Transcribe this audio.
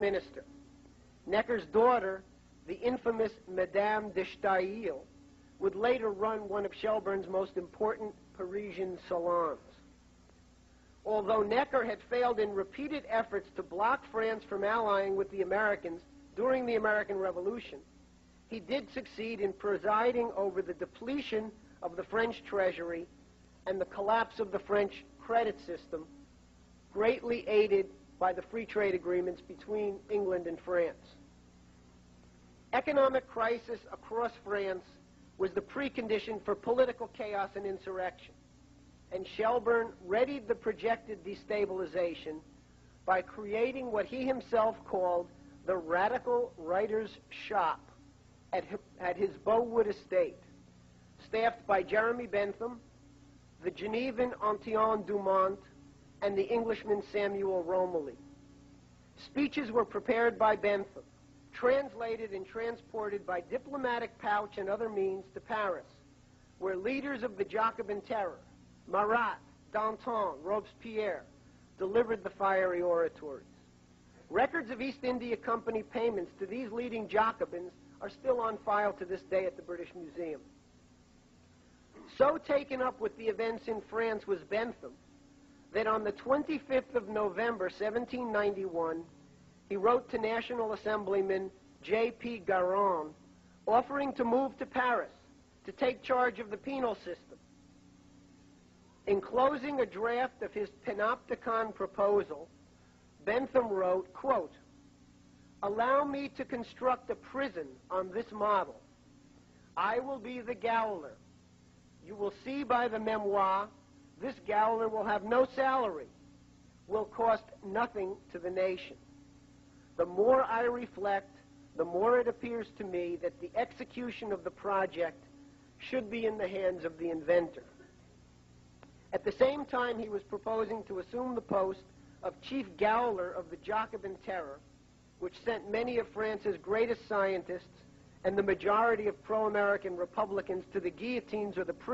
minister. Necker's daughter, the infamous Madame de Staël, would later run one of Shelburne's most important Parisian salons. Although Necker had failed in repeated efforts to block France from allying with the Americans during the American Revolution, he did succeed in presiding over the depletion of the French treasury and the collapse of the French credit system, greatly aided by the free trade agreements between England and France. Economic crisis across France was the precondition for political chaos and insurrection, and Shelburne readied the projected destabilization by creating what he himself called the Radical Writers' Shop at his Beauwood estate, staffed by Jeremy Bentham, the Genevan Antoine Dumont, and the Englishman Samuel Romilly. Speeches were prepared by Bentham, translated and transported by diplomatic pouch and other means to Paris, where leaders of the Jacobin terror, Marat, Danton, Robespierre, delivered the fiery oratories. Records of East India Company payments to these leading Jacobins are still on file to this day at the British Museum. So taken up with the events in France was Bentham that on the 25th of November, 1791, he wrote to National Assemblyman J.P. Garon, offering to move to Paris to take charge of the penal system. Enclosing a draft of his Panopticon proposal, Bentham wrote, quote, "Allow me to construct a prison on this model. I will be the gaoler. You will see by the memoir, this gaoler will have no salary, will cost nothing to the nation. The more I reflect, the more it appears to me that the execution of the project should be in the hands of the inventor." At the same time, he was proposing to assume the post of chief gaoler of the Jacobin terror, which sent many of France's greatest scientists and the majority of pro-American Republicans to the guillotines or the prison.